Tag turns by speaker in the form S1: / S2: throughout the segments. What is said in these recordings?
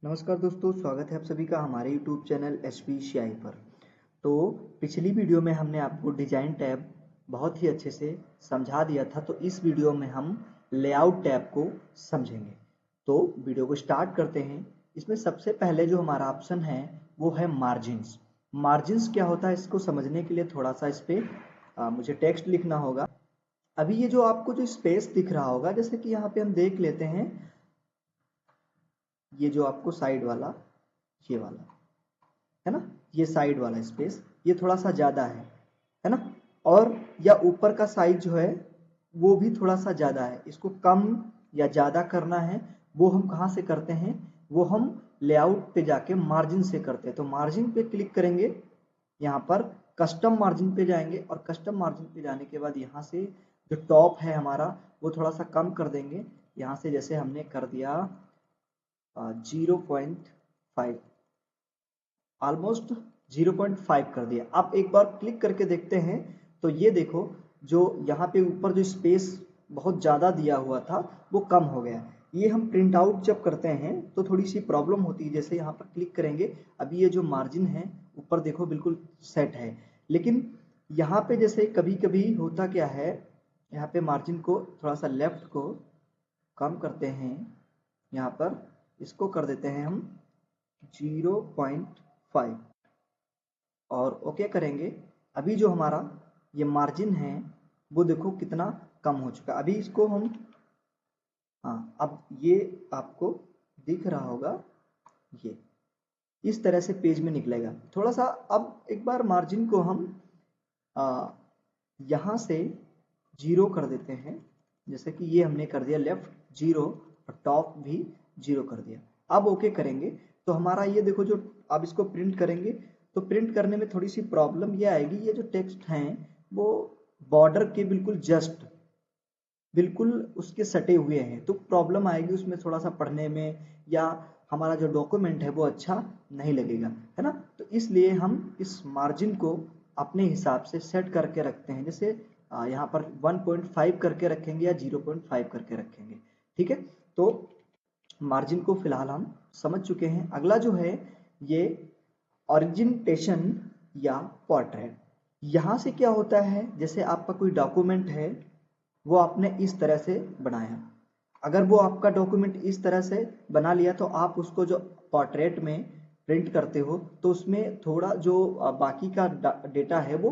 S1: नमस्कार दोस्तों, स्वागत है आप सभी का हमारे YouTube चैनल SPCI पर। तो पिछली वीडियो में हमने आपको डिज़ाइन टैब बहुत ही अच्छे से समझा दिया था, तो इस वीडियो में हम लेआउट टैब को समझेंगे। तो वीडियो को स्टार्ट करते हैं। इसमें सबसे पहले जो हमारा ऑप्शन है वो है मार्जिन्स। मार्जिन्स क्या होता है, इसको समझने के लिए थोड़ा सा इस पर मुझे टेक्स्ट लिखना होगा। अभी ये जो आपको जो स्पेस दिख रहा होगा, जैसे कि यहाँ पे हम देख लेते हैं, ये जो आपको साइड वाला, ये वाला है ना, ये साइड वाला स्पेस ये थोड़ा सा ज़्यादा है ना। और या ऊपर का साइज जो है वो भी थोड़ा सा ज़्यादा है। इसको कम या ज़्यादा करना है, वो हम कहाँ से करते हैं, वो हम लेआउट पे जाके मार्जिन से करते हैं। तो मार्जिन पे क्लिक करेंगे, यहाँ पर कस्टम मार्जिन पे जाएंगे और कस्टम मार्जिन पे जाने के बाद यहाँ से जो टॉप है हमारा वो थोड़ा सा कम कर देंगे। यहाँ से जैसे हमने कर दिया 0.5, ऑलमोस्ट 0.5 कर दिया। आप एक बार क्लिक करके देखते हैं तो ये देखो, जो यहाँ पे ऊपर जो स्पेस बहुत ज़्यादा दिया हुआ था वो कम हो गया। ये हम प्रिंट आउट जब करते हैं तो थोड़ी सी प्रॉब्लम होती है। जैसे यहाँ पर क्लिक करेंगे, अभी ये जो मार्जिन है ऊपर देखो बिल्कुल सेट है, लेकिन यहाँ पे जैसे कभी कभी होता क्या है, यहाँ पे मार्जिन को थोड़ा सा लेफ्ट को कम करते हैं, यहाँ पर इसको कर देते हैं हम 0.5 और ओके करेंगे। अभी जो हमारा ये मार्जिन है वो देखो कितना कम हो चुका है। अभी इसको हम, हाँ, अब ये आपको दिख रहा होगा, ये इस तरह से पेज में निकलेगा थोड़ा सा। अब एक बार मार्जिन को हम यहाँ से 0 कर देते हैं, जैसे कि ये हमने कर दिया लेफ्ट 0 और टॉप भी 0 कर दिया। अब ओके करेंगे तो हमारा ये देखो, जो अब इसको प्रिंट करेंगे तो प्रिंट करने में थोड़ी सी प्रॉब्लम ये आएगी। ये जो टेक्स्ट हैं वो बॉर्डर के बिल्कुल जस्ट बिल्कुल उसके सटे हुए हैं, तो प्रॉब्लम आएगी उसमें थोड़ा सा पढ़ने में, या हमारा जो डॉक्यूमेंट है वो अच्छा नहीं लगेगा, है ना। तो इसलिए हम इस मार्जिन को अपने हिसाब से सेट करके रखते हैं। जैसे यहाँ पर 1.5 करके रखेंगे या 0.5 करके रखेंगे, ठीक है। तो मार्जिन को फिलहाल हम समझ चुके हैं। अगला जो है ये ओरिजिनटेशन या पोर्ट्रेट। यहाँ से क्या होता है, जैसे आपका कोई डॉक्यूमेंट है वो आपने इस तरह से बनाया, अगर वो आपका डॉक्यूमेंट इस तरह से बना लिया तो आप उसको जो पोर्ट्रेट में प्रिंट करते हो तो उसमें थोड़ा जो बाकी का डेटा है वो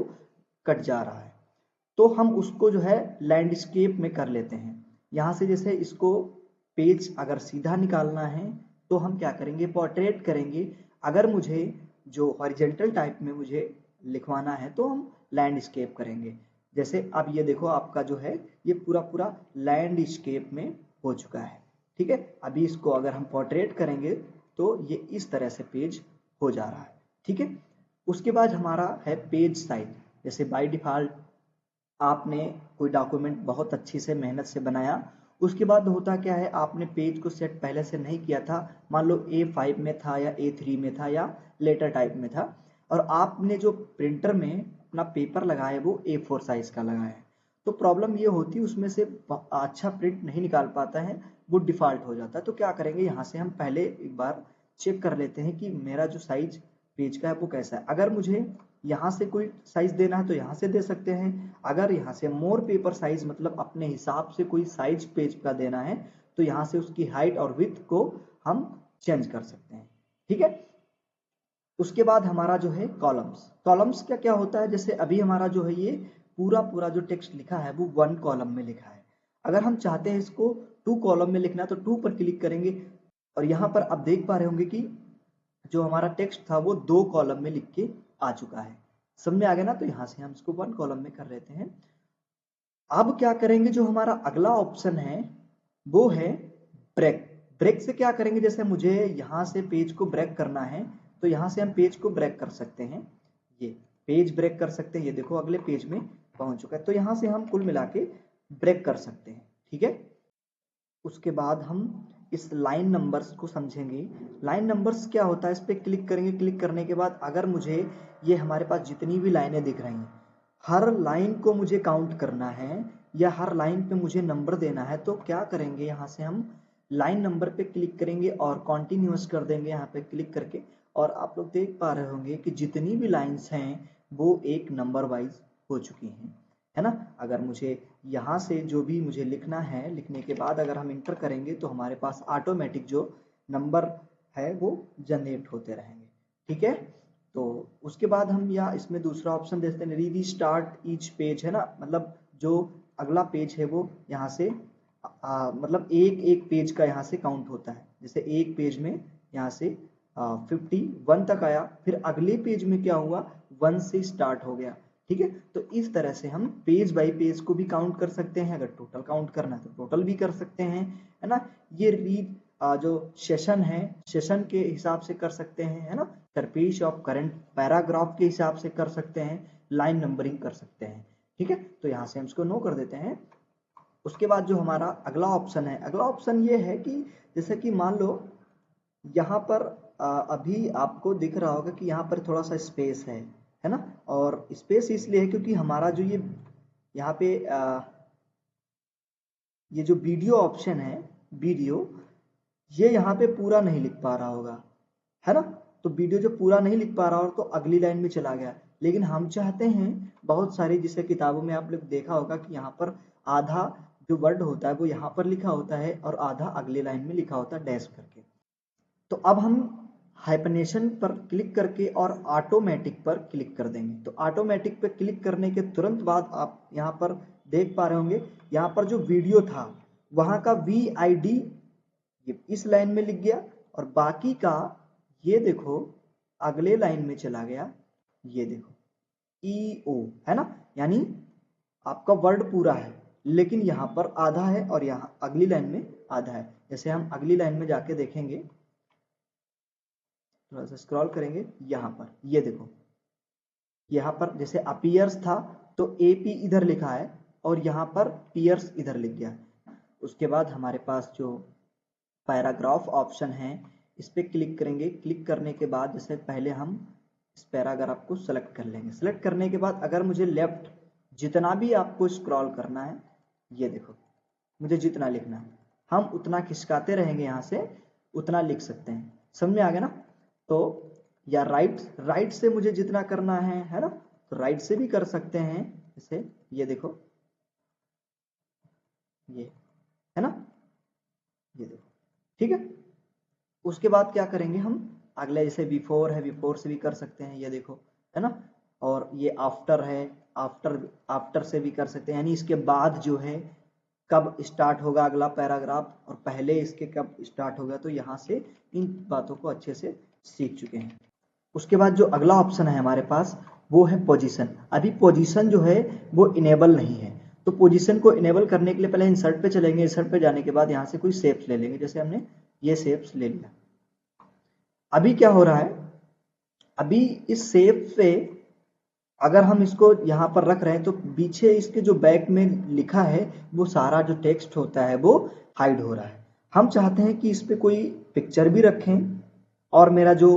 S1: कट जा रहा है। तो हम उसको जो है लैंडस्केप में कर लेते हैं। यहाँ से जैसे इसको पेज अगर सीधा निकालना है तो हम क्या करेंगे, पोर्ट्रेट करेंगे। अगर मुझे जो हॉरिजेंटल टाइप में मुझे लिखवाना है तो हम लैंडस्केप करेंगे। जैसे अब ये देखो, आपका जो है ये पूरा पूरा लैंडस्केप में हो चुका है, ठीक है। अभी इसको अगर हम पोर्ट्रेट करेंगे तो ये इस तरह से पेज हो जा रहा है, ठीक है। उसके बाद हमारा है पेज साइज। जैसे बाय डिफॉल्ट आपने कोई डॉक्यूमेंट बहुत अच्छी से मेहनत से बनाया, उसके बाद होता क्या है, आपने पेज को सेट पहले से नहीं किया था, मान लो A5 में था या A3 में था या लेटर टाइप में था, और आपने जो प्रिंटर में अपना पेपर लगाया है वो A4 साइज का लगाया है, तो प्रॉब्लम ये होती है उसमें से अच्छा प्रिंट नहीं निकाल पाता है, वो डिफ़ॉल्ट हो जाता है। तो क्या करेंगे, यहाँ से हम पहले एक बार चेक कर लेते हैं कि मेरा जो साइज पेज का है वो कैसा है। अगर मुझे यहाँ से कोई साइज देना है तो यहाँ से दे सकते हैं। अगर यहाँ से मोर पेपर साइज मतलब अपने हिसाब से कोई साइज पेज का देना है तो यहाँ से उसकी हाइट और विड्थ को हम चेंज कर सकते हैं, ठीक है। उसके बाद हमारा जो है कॉलम्स। कॉलम्स का क्या होता है, जैसे अभी हमारा जो है ये पूरा पूरा जो टेक्स्ट लिखा है वो 1 कॉलम में लिखा है। अगर हम चाहते हैं इसको 2 कॉलम में लिखना है तो 2 पर क्लिक करेंगे, और यहाँ पर आप देख पा रहे होंगे कि जो हमारा टेक्स्ट था वो 2 कॉलम में लिख के आ चुका है। समझ में आ गया ना। तो यहाँ से हम इसको 1 कॉलम में कर लेते हैं। अब क्या करेंगे, जो हमारा अगला ऑप्शन है वो है ब्रेक। ब्रेक से क्या करेंगे, जैसे मुझे यहाँ से पेज को ब्रेक करना है तो यहाँ से हम पेज को ब्रेक कर सकते हैं। ये पेज ब्रेक कर सकते हैं, ये देखो अगले पेज में पहुंच चुका है, तो यहाँ से हम कुल मिला के ब्रेक कर सकते हैं, ठीक है। उसके बाद हम इस लाइन नंबर्स को समझेंगे। लाइन नंबर्स क्या होता है, इस पर क्लिक करेंगे। क्लिक करने के बाद अगर मुझे ये हमारे पास जितनी भी लाइनें दिख रही हैं, हर लाइन को मुझे काउंट करना है या हर लाइन पे मुझे नंबर देना है, तो क्या करेंगे, यहाँ से हम लाइन नंबर पे क्लिक करेंगे और कॉन्टिन्यूअस कर देंगे यहाँ पे क्लिक करके, और आप लोग देख पा रहे होंगे कि जितनी भी लाइंस हैं वो एक नंबर वाइज हो चुकी हैं, है ना। अगर मुझे यहाँ से जो भी मुझे लिखना है, लिखने के बाद अगर हम इंटर करेंगे तो हमारे पास ऑटोमेटिक जो नंबर है वो जनरेट होते रहेंगे, ठीक है। तो उसके बाद हम या इसमें दूसरा ऑप्शन देते हैं रीस्टार्ट ईच पेज, है ना, मतलब जो अगला पेज है वो यहाँ से मतलब एक एक पेज का यहाँ से काउंट होता है। जैसे एक पेज में यहाँ से 51 तक आया, फिर अगले पेज में क्या हुआ 1 से स्टार्ट हो गया, ठीक है। तो इस तरह से हम पेज बाय पेज को भी काउंट कर सकते हैं, अगर टोटल काउंट करना है तो टोटल भी कर सकते हैं, है ना। ये रीड जो सेशन है सेशन के हिसाब से कर सकते हैं, है ना। पेज ऑफ करंट पैराग्राफ के हिसाब से कर सकते हैं, लाइन नंबरिंग कर सकते हैं, ठीक है। तो यहाँ से हम इसको नो कर देते हैं। उसके बाद जो हमारा अगला ऑप्शन है, अगला ऑप्शन ये है कि जैसे कि मान लो यहाँ पर अभी आपको दिख रहा होगा कि यहाँ पर थोड़ा सा स्पेस है ना। और स्पेस इसलिए है क्योंकि हमारा जो ये यहाँ पे ये जो वीडियो ऑप्शन है, वीडियो, ये यहाँ पे पूरा नहीं लिख पा रहा होगा, है ना। तो वीडियो जो पूरा नहीं लिख पा रहा हो तो अगली लाइन में चला गया। लेकिन हम चाहते हैं बहुत सारी, जिसे किताबों में आप लोग देखा होगा कि यहाँ पर आधा जो वर्ड होता है वो यहाँ पर लिखा होता है और आधा अगली लाइन में लिखा होता है डैश करके। तो अब हम हाइपनेशन पर क्लिक करके और ऑटोमेटिक पर क्लिक कर देंगे। तो ऑटोमेटिक पर क्लिक करने के तुरंत बाद आप यहाँ पर देख पा रहे होंगे, यहाँ पर जो वीडियो था वहाँ का VID ये इस लाइन में लिख गया, और बाकी का ये देखो अगले लाइन में चला गया, ये देखो EO, है ना। यानी आपका वर्ड पूरा है लेकिन यहाँ पर आधा है और यहाँ अगली लाइन में आधा है। जैसे हम अगली लाइन में जाके देखेंगे, थोड़ा सा स्क्रॉल करेंगे, यहाँ पर ये देखो, यहाँ पर जैसे अपीयर्स था तो AP इधर लिखा है और यहाँ पर पियर्स इधर लिख गया। उसके बाद हमारे पास जो पैराग्राफ ऑप्शन है इस पर क्लिक करेंगे। क्लिक करने के बाद जैसे पहले हम इस पैराग्राफ को सेलेक्ट कर लेंगे। सेलेक्ट करने के बाद अगर मुझे लेफ्ट जितना भी आपको स्क्रॉल करना है, ये देखो मुझे जितना लिखना है हम उतना खिसकाते रहेंगे, यहाँ से उतना लिख सकते हैं, समझ में आ गया ना। तो या राइट से मुझे जितना करना है ना, तो राइट से भी कर सकते हैं। जैसे ये देखो, ये है ना, ये देखो, ठीक है। उसके बाद क्या करेंगे हम अगले, जैसे बिफोर है बिफोर से भी कर सकते हैं, ये देखो, है ना। और ये आफ्टर है, आफ्टर से भी कर सकते हैं, यानी इसके बाद जो है कब स्टार्ट होगा अगला पैराग्राफ और पहले इसके कब स्टार्ट होगा। तो यहाँ से इन बातों को अच्छे से सीख चुके हैं। उसके बाद जो अगला ऑप्शन है हमारे पास वो है पोजीशन। अभी पोजीशन जो है वो इनेबल नहीं है, तो पोजीशन को इनेबल करने के लिए पहले इंसर्ट पे चलेंगे। इंसर्ट पे जाने के बाद यहाँ से कोई शेप्स ले लेंगे, जैसे हमने ये शेप्स ले लिया। अभी क्या हो रहा है, अभी इस शेप पे अगर हम इसको यहाँ पर रख रहे हैं तो पीछे इसके जो बैक में लिखा है वो सारा जो टेक्स्ट होता है वो हाइड हो रहा है। हम चाहते हैं कि इस पे कोई पिक्चर भी रखें और मेरा जो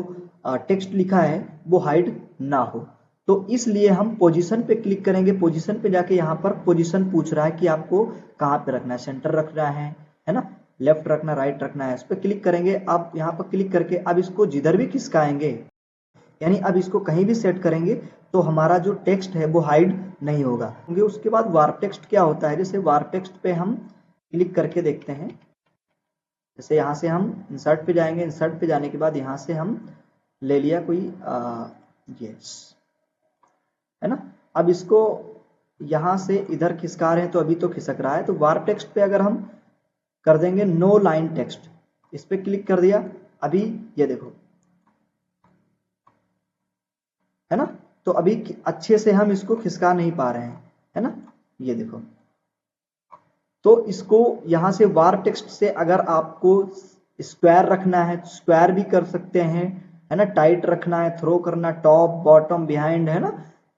S1: टेक्स्ट लिखा है वो हाइड ना हो। तो इसलिए हम पोजीशन पे क्लिक करेंगे। पोजीशन पे जाके यहाँ पर पोजीशन पूछ रहा है कि आपको कहाँ पे रखना है, सेंटर रखना है ना, लेफ्ट रखना, राइट रखना है। इस पर क्लिक करेंगे। अब यहाँ पर क्लिक करके अब इसको जिधर भी खिसकाएंगे, यानी अब इसको कहीं भी सेट करेंगे तो हमारा जो टेक्स्ट है वो हाइड नहीं होगा। उसके बाद वार्प टेक्स्ट क्या होता है, जैसे वार्प टेक्स्ट पे हम क्लिक करके देखते हैं। जैसे यहाँ से हम इंसर्ट पे जाएंगे, इंसर्ट पे जाने के बाद यहाँ से हम ले लिया कोई यस, है ना। अब इसको यहाँ से इधर खिसका रहे हैं तो अभी तो खिसक रहा है। तो वार्प टेक्स्ट पे अगर हम कर देंगे नो लाइन टेक्स्ट, इस पे क्लिक कर दिया, अभी ये देखो, है ना। तो अभी अच्छे से हम इसको खिसका नहीं पा रहे हैं, है ना, ये देखो। तो इसको यहाँ से वार्प टेक्स्ट से अगर आपको स्क्वायर रखना है तो स्क्वायर भी कर सकते हैं, है ना। टाइट रखना है, थ्रो करना, टॉप बॉटम बिहाइंड, है ना,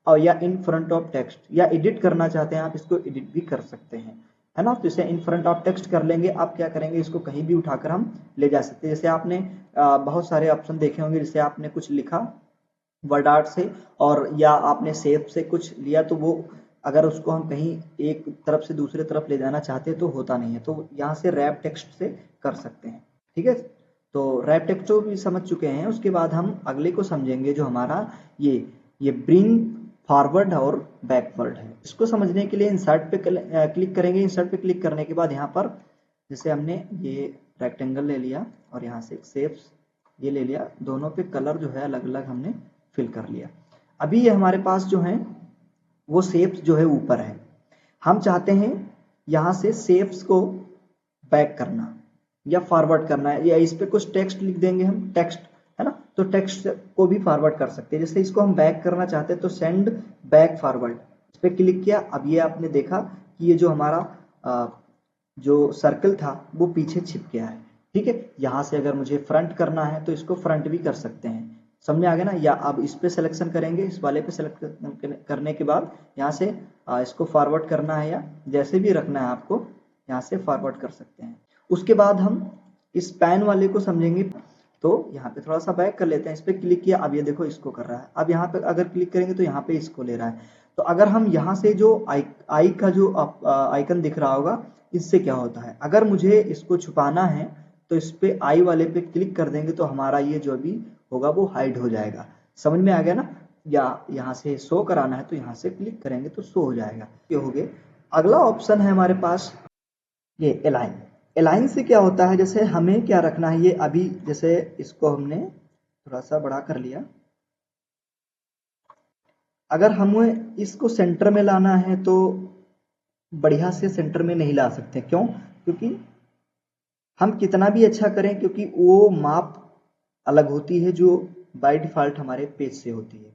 S1: और या इन फ्रंट ऑफ टेक्स्ट, या एडिट करना चाहते हैं आप इसको एडिट भी कर सकते हैं, है ना। तो इसे इन फ्रंट ऑफ टेक्स्ट कर लेंगे। आप क्या करेंगे, इसको कहीं भी उठाकर हम ले जा सकते हैं। जैसे आपने बहुत सारे ऑप्शन देखे होंगे, जैसे आपने कुछ लिखा वर्ड आर्ट से और या आपने शेप से कुछ लिया तो वो अगर उसको हम कहीं एक तरफ से दूसरे तरफ ले जाना चाहते हैं तो होता नहीं है, तो यहाँ से रैप टेक्स्ट से कर सकते हैं। ठीक है, तो रैप टेक्स्ट को भी समझ चुके हैं। उसके बाद हम अगले को समझेंगे जो हमारा ये ब्रिंग फॉरवर्ड और बैकवर्ड है। इसको समझने के लिए इंसर्ट पे क्लिक करेंगे। इंसर्ट पे क्लिक करने के बाद यहाँ पर जैसे हमने ये रेक्टेंगल ले लिया और यहाँ से शेप्स ये ले लिया, दोनों पे कलर जो है अलग अलग हमने फिल कर लिया। अभी ये हमारे पास जो है वो शेप्स जो है ऊपर है, हम चाहते हैं यहाँ से शेप्स को बैक करना या फॉरवर्ड करना है, या इस पे कुछ टेक्स्ट लिख देंगे हम, टेक्स्ट है ना, तो टेक्स्ट को भी फॉरवर्ड कर सकते हैं। जैसे इसको हम बैक करना चाहते हैं तो सेंड बैक फॉरवर्ड, इस पे क्लिक किया। अब ये आपने देखा कि ये जो हमारा जो सर्कल था वो पीछे छिप गया है। ठीक है, यहाँ से अगर मुझे फ्रंट करना है तो इसको फ्रंट भी कर सकते हैं। समझ में आ गया ना। या अब इस पे सिलेक्शन करेंगे, इस वाले पे सिलेक्ट करने के बाद यहाँ से इसको फॉरवर्ड करना है या जैसे भी रखना है आपको, यहाँ से फॉरवर्ड कर सकते हैं। उसके बाद हम इस पैन वाले को समझेंगे, तो यहाँ पे थोड़ा सा बैक कर लेते हैं। इस पे क्लिक किया, अब ये देखो इसको कर रहा है। अब यहाँ पे अगर क्लिक करेंगे तो यहाँ पे इसको ले रहा है। तो अगर हम यहाँ से जो आई का जो आइकन दिख रहा होगा, इससे क्या होता है, अगर मुझे इसको छुपाना है तो इस पे आई वाले पे क्लिक कर देंगे तो हमारा ये जो भी होगा वो हाइड हो जाएगा। समझ में आ गया ना। या यहाँ से शो कराना है तो यहाँ से क्लिक करेंगे तो शो हो जाएगा। ये हो गए। अगला ऑप्शन है हमारे पास ये अलाइन। अलाइन से क्या होता है, जैसे हमें क्या रखना है, ये अभी जैसे इसको हमने थोड़ा सा बड़ा कर लिया, अगर हमें इसको सेंटर में लाना है तो बढ़िया से सेंटर में नहीं ला सकते। क्यों? क्योंकि हम कितना भी अच्छा करें, क्योंकि वो माप अलग होती है जो बाय डिफॉल्ट हमारे पेज से होती है।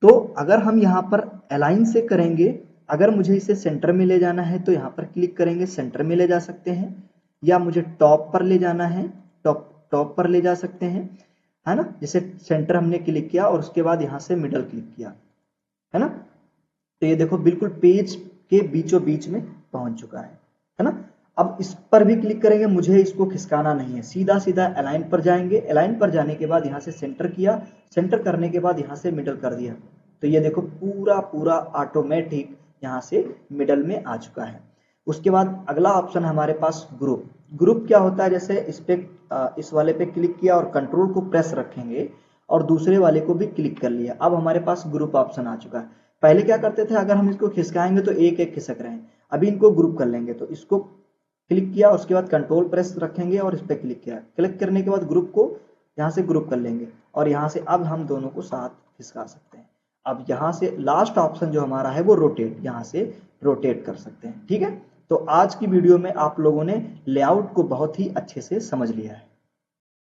S1: तो अगर हम यहाँ पर अलाइन से करेंगे, अगर मुझे इसे सेंटर में ले जाना है तो यहाँ पर क्लिक करेंगे, सेंटर में ले जा सकते हैं, या मुझे टॉप पर ले जाना है, टॉप पर ले जा सकते हैं, है ना। जैसे सेंटर हमने क्लिक किया और उसके बाद यहाँ से मिडल क्लिक किया, है ना, तो ये देखो बिल्कुल पेज के बीचों बीच में पहुंच चुका है ना। अब इस पर भी क्लिक करेंगे, मुझे इसको खिसकाना नहीं है, सीधा सीधा अलाइन पर जाएंगे। अलाइन पर जाने के बाद यहाँ से सेंटर किया, सेंटर करने के बाद यहाँ से मिडल कर दिया, तो ये देखो पूरा पूरा ऑटोमेटिक यहाँ से मिडल में आ चुका है। उसके बाद अगला ऑप्शन हमारे पास ग्रुप। ग्रुप क्या होता है, जैसे इस पे इस वाले पे क्लिक किया और कंट्रोल को प्रेस रखेंगे और दूसरे वाले को भी क्लिक कर लिया, अब हमारे पास ग्रुप ऑप्शन आ चुका है। पहले क्या करते थे, अगर हम इसको खिसकाएंगे तो एक एक खिसक रहे हैं, अभी इनको ग्रुप कर लेंगे। तो इसको क्लिक किया, उसके बाद कंट्रोल प्रेस रखेंगे और इस पर क्लिक किया, क्लिक करने के बाद ग्रुप को यहाँ से ग्रुप कर लेंगे और यहाँ से अब हम दोनों को साथ खिसका सकते हैं। अब यहाँ से लास्ट ऑप्शन जो हमारा है वो रोटेट, यहाँ से रोटेट कर सकते हैं। ठीक है, तो आज की वीडियो में आप लोगों ने लेआउट को बहुत ही अच्छे से समझ लिया है।